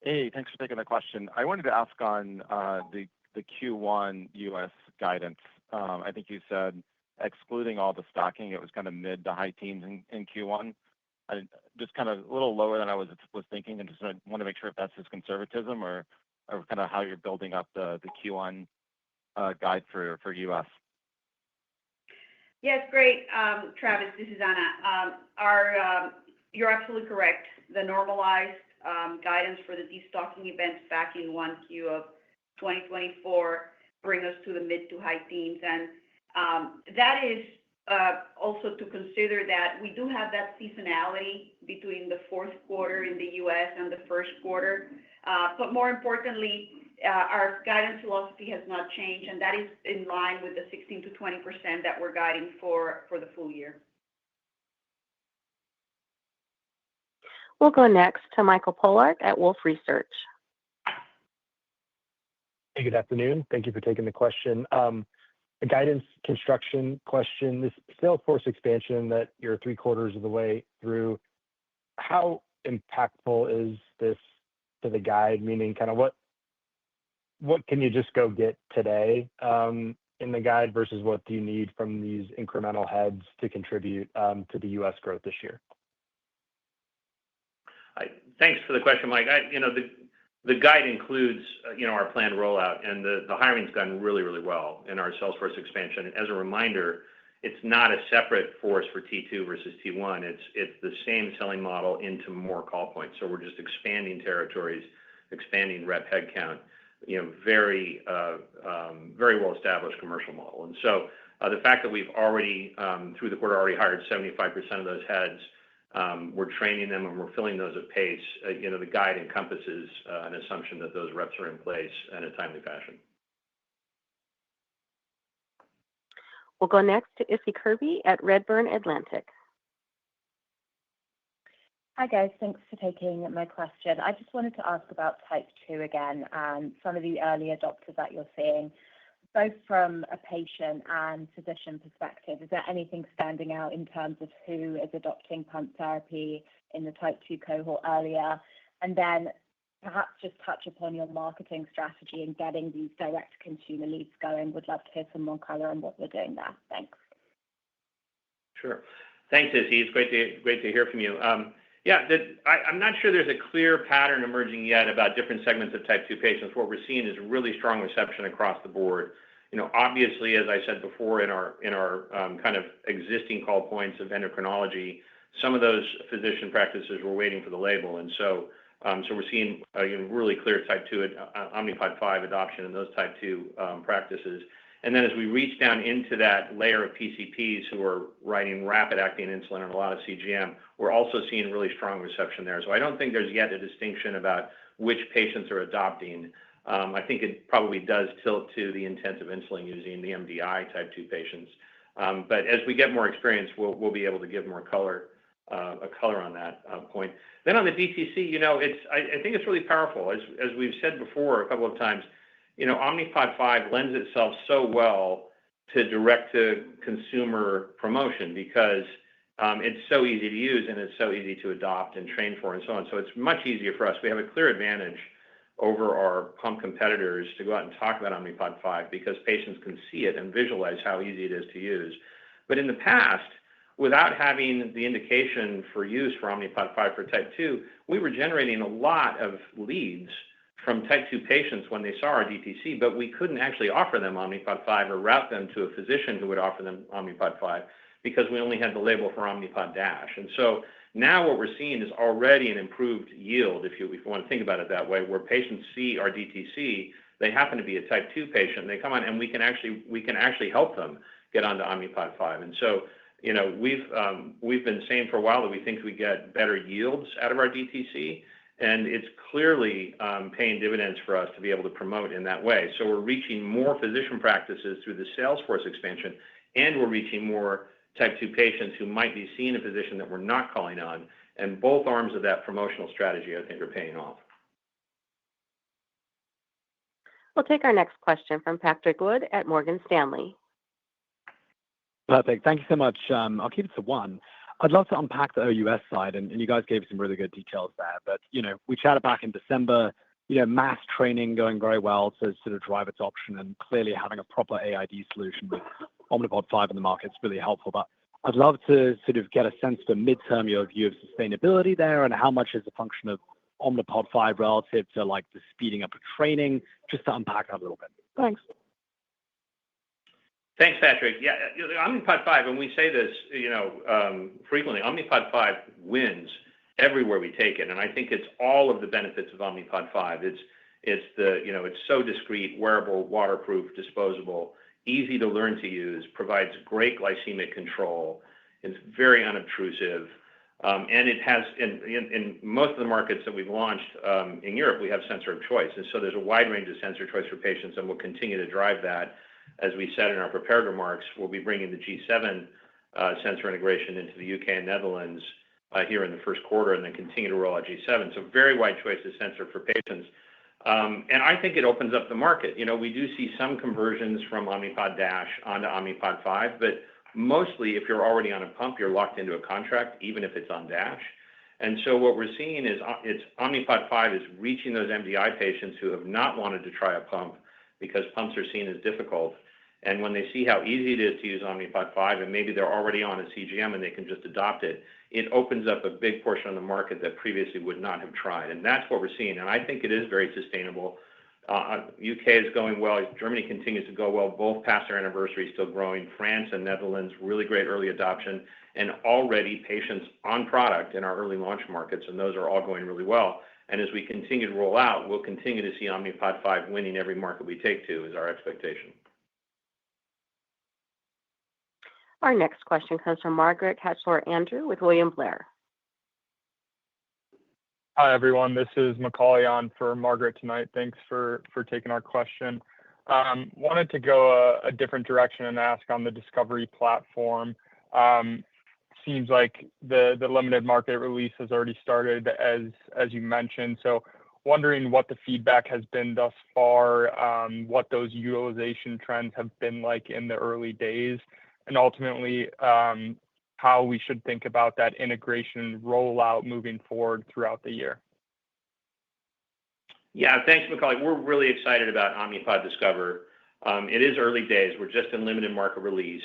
G: Hey, thanks for taking the question. I wanted to ask on the Q1 U.S. guidance. I think you said excluding all the stocking, it was kind of mid to high teens in Q1. Just kind of a little lower than I was thinking, and just want to make sure if that's just conservatism or kind of how you're building up the Q1 guide for U.S.
D: Yes, great. Travis, this is Anna. You're absolutely correct. The normalized guidance for the destocking events back in 1Q of 2024 bring us to the mid to high teens. And that is also to consider that we do have that seasonality between the fourth quarter in the U.S. and the first quarter. But more importantly, our guidance philosophy has not changed, and that is in line with the 16 to 20% that we're guiding for the full year.
A: We'll go next to Michael Polark at Wolfe Research.
H: Hey, good afternoon. Thank you for taking the question. A guidance construction question. This sales force expansion that you're 3/4 of the way through, how impactful is this to the guide? Meaning, kind of what can you just go get today in the guide versus what do you need from these incremental heads to contribute to the U.S. growth this year?
C: Thanks for the question, Mike. The guide includes our planned rollout, and the hiring's gone really, really well in our sales force expansion. And as a reminder, it's not a separate force for T2 versus T1. It's the same selling model into more call points. So we're just expanding territories, expanding rep headcount. Very well established commercial model. And so the fact that we've already through the quarter already hired 75% of those heads. We're training them and we're filling those at pace. The guide encompasses an assumption that those reps are in place in a timely fashion.
A: We'll go next to Issie Kirby at Redburn Atlantic.
I: Hi guys, thanks for taking my question. I just wanted to ask about type 2 again and some of the early adopters that you're seeing, both from a patient and physician perspective. Is there anything standing out in terms of who is adopting pump therapy in the type 2 cohort earlier? And then perhaps just touch upon your marketing strategy in getting these direct consumer leads going. Would love to hear some more color on what we're doing there. Thanks.
C: Sure. Thanks, Izzy. It's great to hear from you. I'm not sure there's a clear pattern emerging yet about different segments of type 2 patients. What we're seeing is really strong reception across the board. Obviously, as I said before, in our kind of existing call points of endocrinology, some of those physician practices were waiting for the label, and so we're seeing really clear type 2 Omnipod 5 adoption in those type 2 practices. And then as we reach down into that layer of PCPs who are writing rapid-acting insulin and a lot of CGM, we're also seeing really strong reception there. So I don't think there's yet a distinction about which patients are adopting. I think it probably does tilt to the intensive insulin using the MDI type 2 patients. But as we get more experience, we'll be able to give more color on that point. Then on the DTC, I think it's really powerful. As we've said before a couple of times, Omnipod 5 lends itself so well to direct-to-consumer promotion because it's so easy to use and it's so easy to adopt and train for and so on. So it's much easier for us. We have a clear advantage over our pump competitors to go out and talk about Omnipod 5 because patients can see it and visualize how easy it is to use. But in the past, without having the indication for use for Omnipod 5 for type 2, we were generating a lot of leads from type 2 patients when they saw our DTC, but we couldn't actually offer them Omnipod 5 or route them to a physician who would offer them Omnipod 5 because we only had the label for Omnipod Dash. And so now what we're seeing is already an improved yield, if you want to think about it that way, where patients see our DTC, they happen to be a type 2 patient, they come on and we can actually help them get onto Omnipod 5. And so, we've been saying for a while that we think we get better yields out of our DTC. And it's clearly paying dividends for us to be able to promote in that way. So we're reaching more physician practices through the sales force expansion, and we're reaching more type 2 patients who might be seeing a physician that we're not calling on. And both arms of that promotional strategy, I think, are paying off.
A: We'll take our next question from Patrick Wood at Morgan Stanley.
J: Perfect. Thank you so much. I'll keep it to one. I'd love to unpack the OUS side, and you guys gave some really good details there. But, we chatted back in December, mass training going very well to sort of drive adoption, and clearly having a proper AID solution with Omnipod 5 in the market is really helpful. But I'd love to sort of get a sense for midterm your view of sustainability there, and how much is a function of Omnipod 5 relative to like the speeding up of training, just to unpack that a little bit. Thanks.
C: Thanks, Patrick. Yeah, Omnipod 5, and we say this, frequently, Omnipod 5 wins everywhere we take it. And I think it's all of the benefits of Omnipod 5. It's so discreet, wearable, waterproof, disposable, easy to learn to use, provides great glycemic control. It's very unobtrusive. And it has, in most of the markets that we've launched in Europe, we have sensor of choice. And so there's a wide range of sensor choice for patients, and we'll continue to drive that. As we said in our prepared remarks, we'll be bringing the G7 sensor integration into the UK and Netherlands here in the first quarter, and then continue to roll out G7. So very wide choice of sensor for patients. And I think it opens up the market. We do see some conversions from Omnipod Dash onto Omnipod 5, but mostly if you're already on a pump, you're locked into a contract, even if it's on Dash. And so what we're seeing is Omnipod 5 is reaching those MDI patients who have not wanted to try a pump because pumps are seen as difficult. And when they see how easy it is to use Omnipod 5, and maybe they're already on a CGM and they can just adopt it, it opens up a big portion of the market that previously would not have tried. And that's what we're seeing. And I think it is very sustainable. UK is going well. Germany continues to go well. Both past their anniversary, still growing. France and Netherlands, really great early adoption. And already patients on product in our early launch markets, and those are all going really well. And as we continue to roll out, we'll continue to see Omnipod 5 winning every market we take to, is our expectation.
A: Our next question comes from Margaret Kaczor Andrew with William Blair.
K: Hi, everyone. This is Macaulay on for Margaret tonight. Thanks for taking our question. Wanted to go a different direction and ask on the Discovery platform. Seems like the limited market release has already started, as you mentioned. So wondering what the feedback has been thus far, what those utilization trends have been like in the early days, and ultimately how we should think about that integration rollout moving forward throughout the year.
C: Yeah, thanks, Macaulay. We're really excited about Omnipod Discover. It is early days. We're just in limited market release.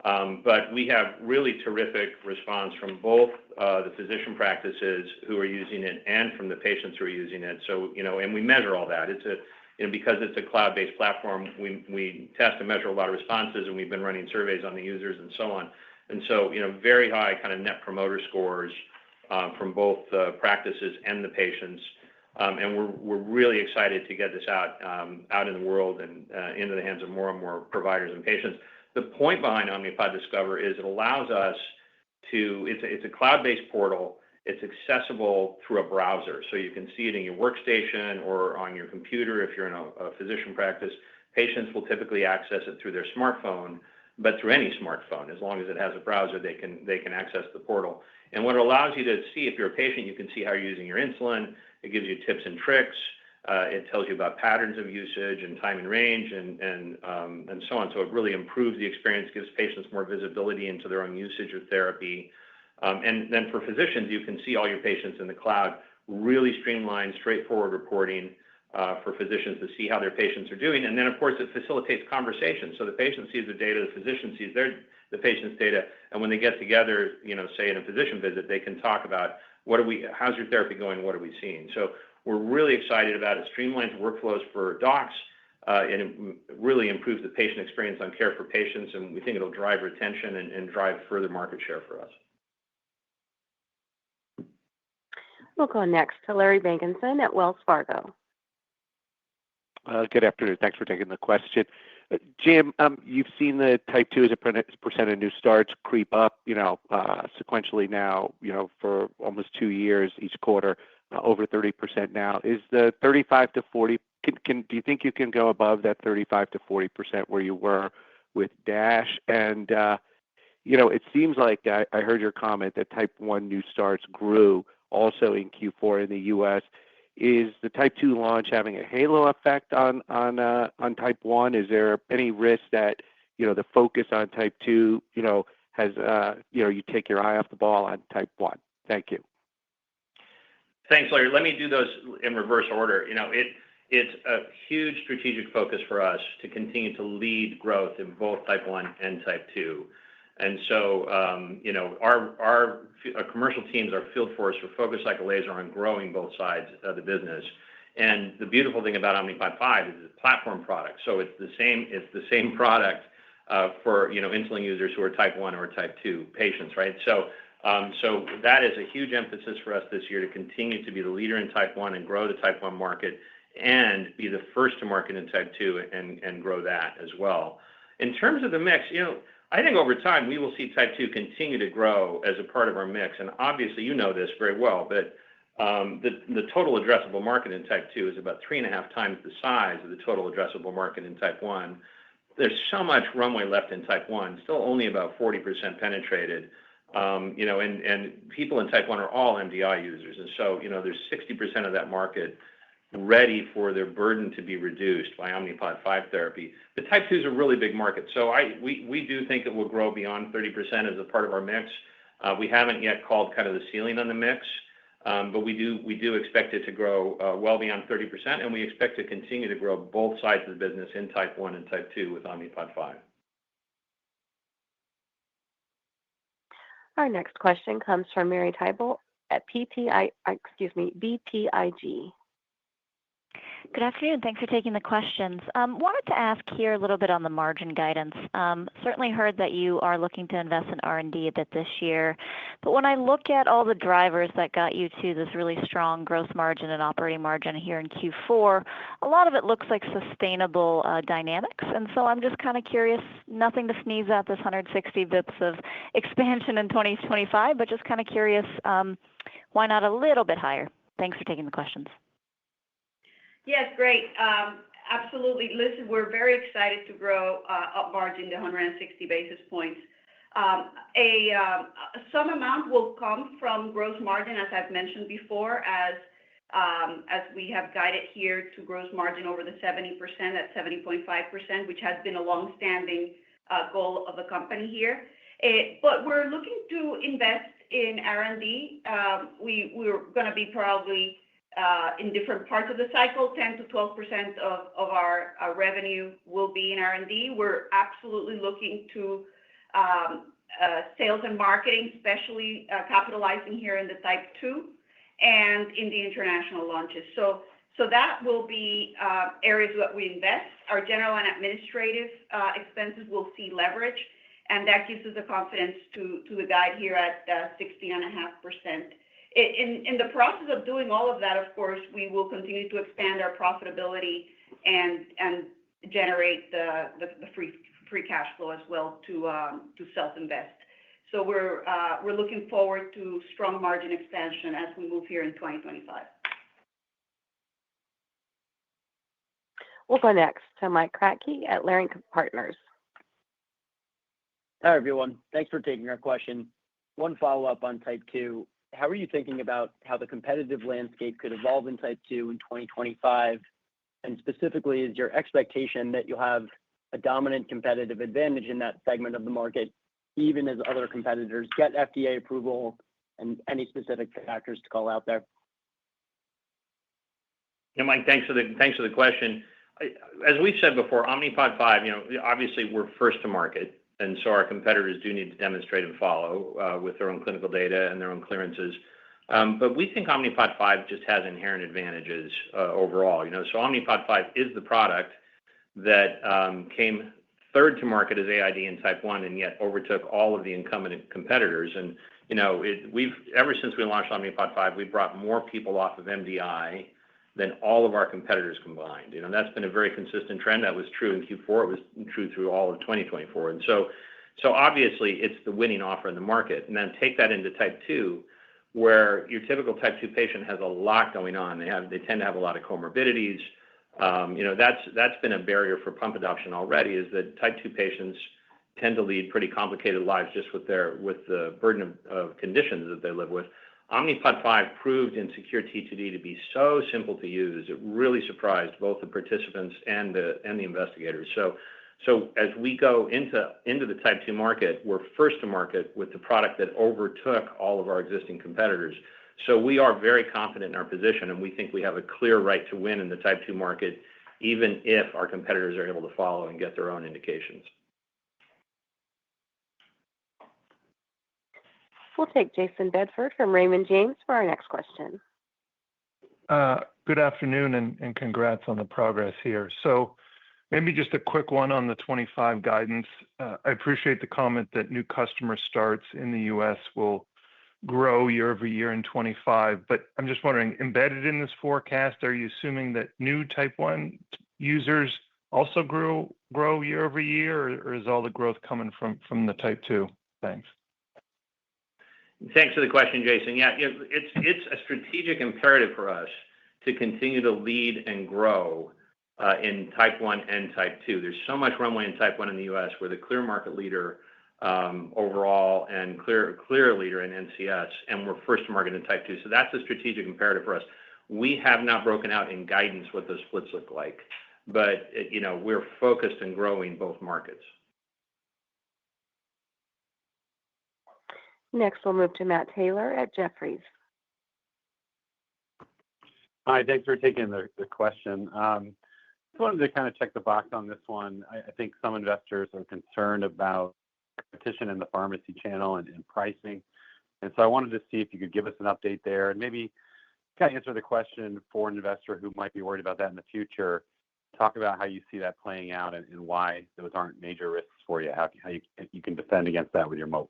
C: But we have really terrific response from both the physician practices who are using it and from the patients who are using it. So, and we measure all that. Because it's a cloud-based platform, we test and measure a lot of responses, and we've been running surveys on the users and so on. And so, very high kind of net promoter scores from both the practices and the patients. And we're really excited to get this out in the world and into the hands of more and more providers and patients. The point behind Omnipod Discover is it allows us to, it's a cloud-based portal. It's accessible through a browser. So you can see it in your workstation or on your computer if you're in a physician practice. Patients will typically access it through their smartphone, but through any smartphone. As long as it has a browser, they can access the portal. And what it allows you to see, if you're a patient, you can see how you're using your insulin. It gives you tips and tricks. It tells you about patterns of usage and time and range and so on. So it really improves the experience, gives patients more visibility into their own usage of therapy. And then for physicians, you can see all your patients in the cloud, really streamlined, straightforward reporting for physicians to see how their patients are doing. And then, of course, it facilitates conversation. So the patient sees the data, the physician sees the patient's data, and when they get together, say in a physician visit, they can talk about how's your therapy going, what are we seeing? So we're really excited about it. Streamlines workflows for docs, and it really improves the patient experience on care for patients, and we think it'll drive retention and drive further market share for us.
A: We'll go next to Larry Biegelsen at Wells Fargo.
L: Good afternoon. Thanks for taking the question. Jim, you've seen the type 2 as a percent of new starts creep up, sequentially now, for almost 2 years each quarter, over 30% now. Is the 35 to 40? Do you think you can go above that 35 to 40% where you were with Dash? And It seems like I heard your comment that type 1 new starts grew also in Q4 in the U.S. Is the type 2 launch having a halo effect on type 1? Is there any risk that, the focus on type 2, has, you take your eye off the ball on type 1? Thank you.
C: Thanks, Larry. Let me do those in reverse order. It's a huge strategic focus for us to continue to lead growth in both type 1 and type 2. And so, our commercial teams, our field force, are focused like a laser on growing both sides of the business. And the beautiful thing about Omnipod 5 is it's a platform product. So it's the same product for insulin users who are type 1 or type 2 patients, right? So that is a huge emphasis for us this year to continue to be the leader in type 1 and grow the type 1 market and be the first to market in type 2 and grow that as well. In terms of the mix, I think over time we will see type 2 continue to grow as a part of our mix. And obviously, you know this very well, but the total addressable market in type 2 is about 3.5 times the size of the total addressable market in type 1. There's so much runway left in type 1, still only about 40% penetrated. And people in type 1 are all MDI users. And so, there's 60% of that market ready for their burden to be reduced by Omnipod 5 therapy. The type 2 is a really big market. So we do think it will grow beyond 30% as a part of our mix. We haven't yet called kind of the ceiling on the mix, but we do expect it to grow well beyond 30%, and we expect to continue to grow both sides of the business in type 1 and type 2 with Omnipod 5.
A: Our next question comes from Mary Tyble at BTIG.
M: Good afternoon. Thanks for taking the questions. Wanted to ask here a little bit on the margin guidance. Certainly heard that you are looking to invest in R&D a bit this year. But when I look at all the drivers that got you to this really strong gross margin and operating margin here in Q4, a lot of it looks like sustainable dynamics. And so I'm just kind of curious, nothing to sneeze at this 160 bips of expansion in 2025, but just kind of curious, why not a little bit higher? Thanks for taking the questions.
D: Yes, great. Absolutely. Listen, we're very excited to grow up margin to 160 basis points. Some amount will come from gross margin, as I've mentioned before, as we have guided here to gross margin over the 70% at 70.5%, which has been a longstanding goal of the company here. But we're looking to invest in R&D. We're going to be probably in different parts of the cycle, 10 to 12% of our revenue will be in R&D. We're absolutely looking to sales and marketing, especially capitalizing here in the type 2 and in the international launches. So that will be areas that we invest. Our general and administrative expenses will see leverage, and that gives us the confidence to the guide here at 16.5%. In the process of doing all of that, of course, we will continue to expand our profitability and generate the free cash flow as well to self-invest. So we're looking forward to strong margin expansion as we move here in 2025.
A: We'll go next to Mike Kratky at Leerink Partners.
N: Hi, everyone. Thanks for taking our question. One follow-up on type 2. How are you thinking about how the competitive landscape could evolve in type 2 in 2025? And specifically, is your expectation that you'll have a dominant competitive advantage in that segment of the market, even as other competitors get FDA approval, and any specific factors to call out there?
C: Yeah, Mike, thanks for the question. As we said before, Omnipod 5, obviously we're first to market. And so our competitors do need to demonstrate and follow with their own clinical data and their own clearances. But we think Omnipod 5 just has inherent advantages overall. So Omnipod 5 is the product that came third to market as AID in type 1 and yet overtook all of the incumbent competitors. And, we've ever since we launched Omnipod 5, we've brought more people off of MDI than all of our competitors combined. That's been a very consistent trend. That was true in Q4. It was true through all of 2024. And so obviously it's the winning offer in the market. And then take that into type 2, where your typical type 2 patient has a lot going on. They tend to have a lot of comorbidities. That's been a barrier for pump adoption already, is that type 2 patients tend to lead pretty complicated lives just with the burden of conditions that they live with. Omnipod 5 proved in secure T2D to be so simple to use. It really surprised both the participants and the investigators. So as we go into the type 2 market, we're first to market with the product that overtook all of our existing competitors. So we are very confident in our position, and we think we have a clear right to win in the type 2 market, even if our competitors are able to follow and get their own indications.
A: We'll take Jason Bedford from Raymond James for our next question.
O: Good afternoon and congrats on the progress here. So maybe just a quick one on the 25 guidance. I appreciate the comment that new customer starts in the U.S. will grow year over year in 25, but I'm just wondering, embedded in this forecast, are you assuming that new type 1 users also grow year over year, or is all the growth coming from the type 2? Thanks.
C: Thanks for the question, Jason. Yeah, it's a strategic imperative for us to continue to lead and grow in type 1 and type 2. There's so much runway in type 1 in the U.S. We're the clear market leader overall and clear leader in NCS, and we're first to market in type 2. So that's a strategic imperative for us. We have not broken out in guidance what those splits look like, but we're focused on growing both markets.
A: Next, we'll move to Matt Taylor at Jefferies.
P: Hi, thanks for taking the question. Just wanted to kind of check the box on this one. I think some investors are concerned about competition in the pharmacy channel and pricing. And so I wanted to see if you could give us an update there and maybe kind of answer the question for an investor who might be worried about that in the future. Talk about how you see that playing out and why those aren't major risks for you, how you can defend against that with your moat.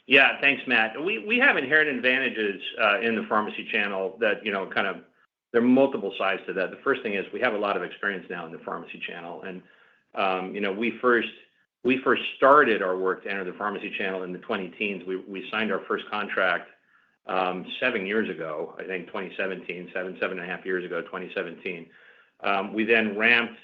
C: Yeah, thanks, Matt. We have inherent advantages in the pharmacy channel that, kind of, there are multiple sides to that. The first thing is we have a lot of experience now in the pharmacy channel. And, we first started our work to enter the pharmacy channel in the 2010s. We signed our first contract 7 years ago, I think 2017, 7.5 years ago, 2017. We then ramped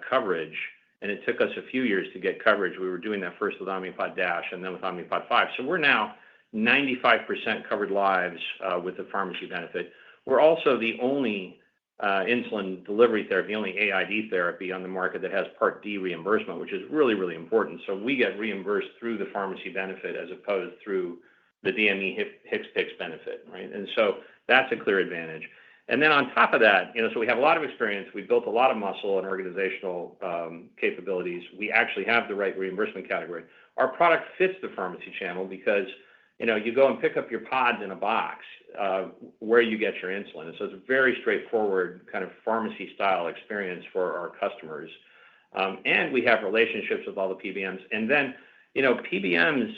C: coverage, and it took us a few years to get coverage. We were doing that first with Omnipod Dash and then with Omnipod 5. So we're now 95% covered lives with the pharmacy benefit. We're also the only insulin delivery therapy, the only AID therapy on the market that has Part D reimbursement, which is really, really important. So we get reimbursed through the pharmacy benefit as opposed through the DME HCPCS benefit, right? And so that's a clear advantage. And then on top of that, so we have a lot of experience. We built a lot of muscle and organizational capabilities. We actually have the right reimbursement category. Our product fits the pharmacy channel because, you go and pick up your pods in a box where you get your insulin. And so it's a very straightforward kind of pharmacy-style experience for our customers. And we have relationships with all the PBMs. And then, PBMs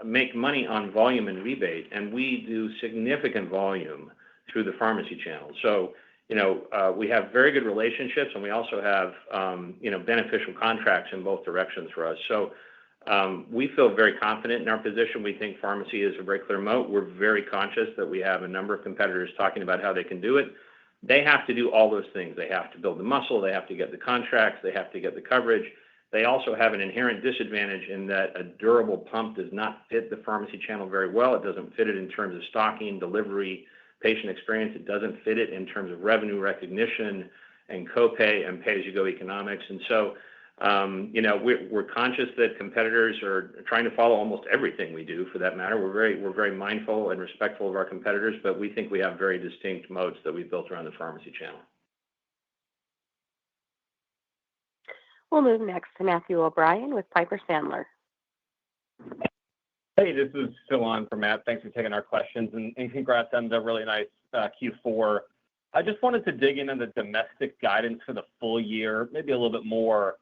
C: make money on volume and rebate, and we do significant volume through the pharmacy channel. So, we have very good relationships, and we also have, beneficial contracts in both directions for us. So we feel very confident in our position. We think pharmacy is a very clear moat. We're very conscious that we have a number of competitors talking about how they can do it. They have to do all those things. They have to build the muscle. They have to get the contracts. They have to get the coverage. They also have an inherent disadvantage in that a durable pump does not fit the pharmacy channel very well. It doesn't fit it in terms of stocking, delivery, patient experience. It doesn't fit it in terms of revenue recognition and copay and pay-as-you-go economics. And so, we're conscious that competitors are trying to follow almost everything we do for that matter. We're very mindful and respectful of our competitors, but we think we have very distinct moats that we've built around the pharmacy channel.
A: We'll move next to Matthew O'Brien with Piper Sandler.
Q: Hey, this is Phil on for Matt. Thanks for taking our questions and congrats on the really nice Q4. I just wanted to dig into the domestic guidance for the full year, maybe a little bit more.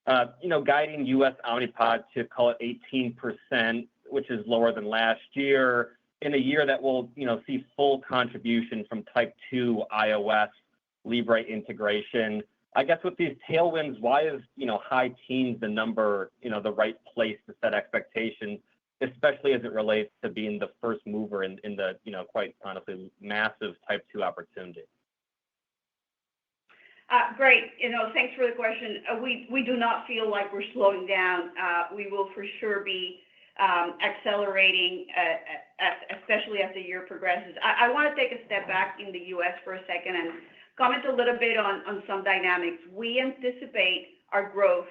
Q: Guiding U.S. Omnipod to call it 18%, which is lower than last year, in a year that will, see full contribution from type 2 iOS Libre integration. I guess with these tailwinds, why is, high teens the number, the right place to set expectations, especially as it relates to being the first mover in the, quite honestly, massive type 2 opportunity?
D: Great. Thanks for the question. We do not feel like we're slowing down. We will for sure be accelerating, especially as the year progresses. I want to take a step back in the U.S. for a second and comment a little bit on some dynamics. We anticipate our growth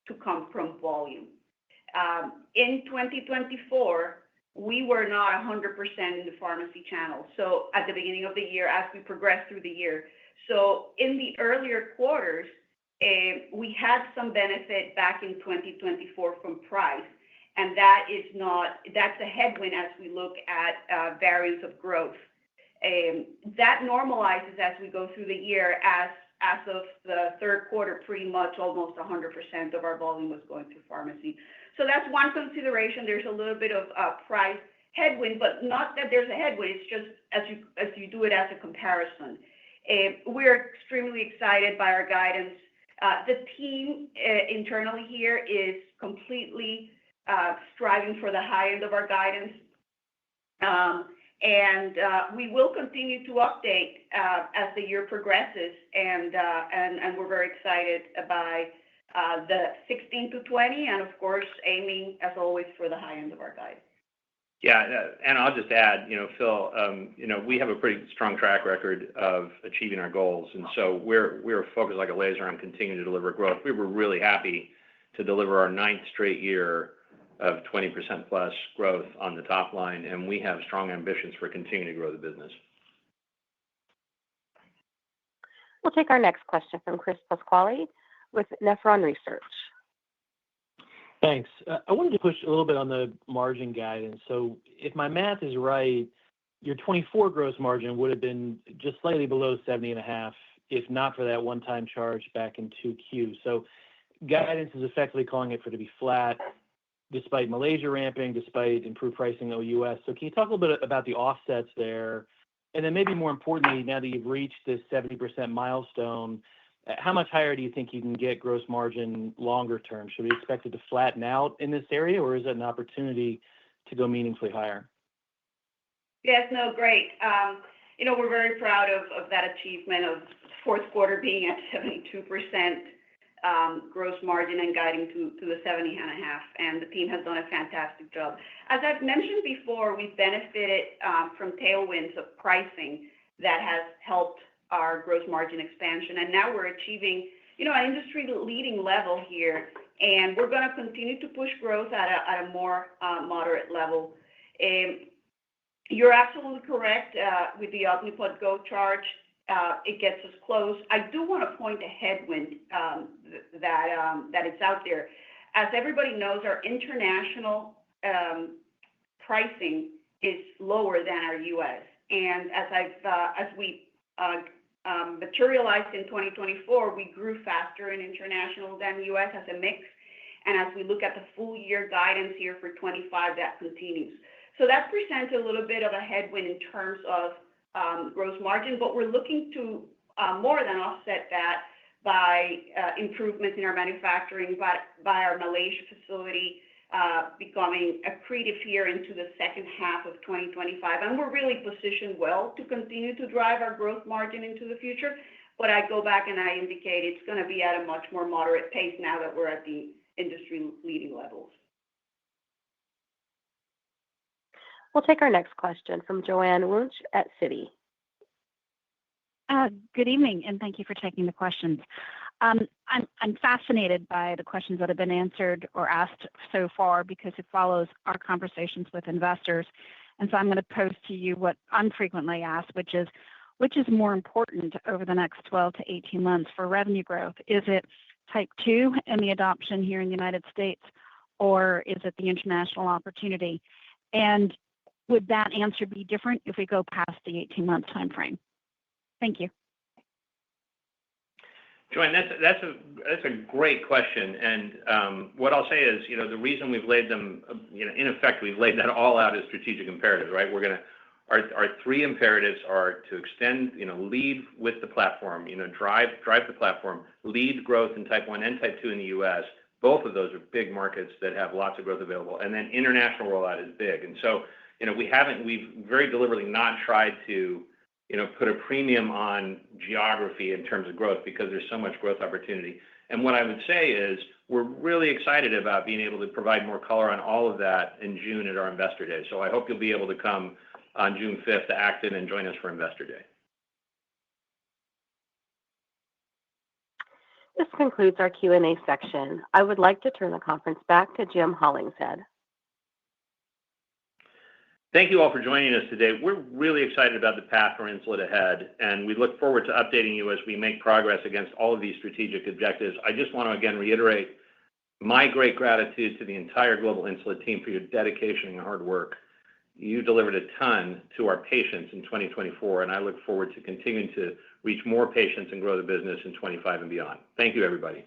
D: to come from volume. In 2024, we were not 100% in the pharmacy channel. So at the beginning of the year, as we progress through the year. So in the earlier quarters, we had some benefit back in 2024 from price. And that's a headwind as we look at variance of growth. That normalizes as we go through the year. As of the third quarter, pretty much almost 100% of our volume was going through pharmacy. So that's one consideration. There's a little bit of price headwind, but not that there's a headwind. It's just as you do it as a comparison. We're extremely excited by our guidance. The team internally here is completely striving for the high end of our guidance. And we will continue to update as the year progresses. And we're very excited by the 16 to 20, and of course, aiming as always for the high end of our guide.
C: Yeah, and I'll just add, Phil, we have a pretty strong track record of achieving our goals, and so we're focused like a laser on continuing to deliver growth. We were really happy to deliver our 9th straight year of 20% plus growth on the top line, and we have strong ambitions for continuing to grow the business.
A: We'll take our next question from Chris Pasquale with Nephron Research.
R: Thanks. I wanted to push a little bit on the margin guidance. So if my math is right, your 24 gross margin would have been just slightly below 70.5 if not for that one-time charge back in 2Q. So guidance is effectively calling it for it to be flat despite Malaysia ramping, despite improved pricing OUS. So can you talk a little bit about the offsets there? And then maybe more importantly, now that you've reached this 70% milestone, how much higher do you think you can get gross margin longer term? Should we expect it to flatten out in this area, or is it an opportunity to go meaningfully higher?
D: Yes, no, great. We're very proud of that achievement of fourth quarter being at 72% gross margin and guiding to the 70.5, and the team has done a fantastic job. As I've mentioned before, we've benefited from tailwinds of pricing that has helped our gross margin expansion, and now we're achieving an industry-leading level here, and we're going to continue to push growth at a more moderate level. You're absolutely correct with the Omnipod Go charge. It gets us close. I do want to point a headwind that it's out there. As everybody knows, our international pricing is lower than our U.S. And as we materialized in 2024, we grew faster in international than U.S. as a mix. And as we look at the full year guidance here for 25, that continues. So that presents a little bit of a headwind in terms of gross margin, but we're looking to more than offset that by improvements in our manufacturing, by our Malaysia facility becoming accretive here into the second half of 2025. And we're really positioned well to continue to drive our growth margin into the future. But I go back and I indicate it's going to be at a much more moderate pace now that we're at the industry leading levels.
A: We'll take our next question from Joanne Wuensch at Citi.
S: Good evening, and thank you for taking the questions. I'm fascinated by the questions that have been answered or asked so far because it follows our conversations with investors. And so I'm going to pose to you what I'm frequently asked, which is more important over the next 12 to 18 months for revenue growth? Is it type 2 and the adoption here in the United States, or is it the international opportunity? And would that answer be different if we go past the 18-month timeframe? Thank you.
C: Joanne, that's a great question. And what I'll say is, the reason we've laid them, in effect, we've laid that all out as strategic imperatives, right? Our three imperatives are to extend, lead with the platform, drive the platform, lead growth in type 1 and type 2 in the U.S. Both of those are big markets that have lots of growth available. And then international rollout is big. And so, we've very deliberately not tried to put a premium on geography in terms of growth because there's so much growth opportunity. And what I would say is we're really excited about being able to provide more color on all of that in June at our Investor Day. So I hope you'll be able to come on June 5th to Acton and join us for Investor Day.
A: This concludes our Q&A section. I would like to turn the conference back to Jim Hollingshead.
C: Thank you all for joining us today. We're really excited about the path for Insulet ahead, and we look forward to updating you as we make progress against all of these strategic objectives. I just want to again reiterate my great gratitude to the entire global Insulet team for your dedication and hard work. You delivered a ton to our patients in 2024, and I look forward to continuing to reach more patients and grow the business in 25 and beyond. Thank you, everybody.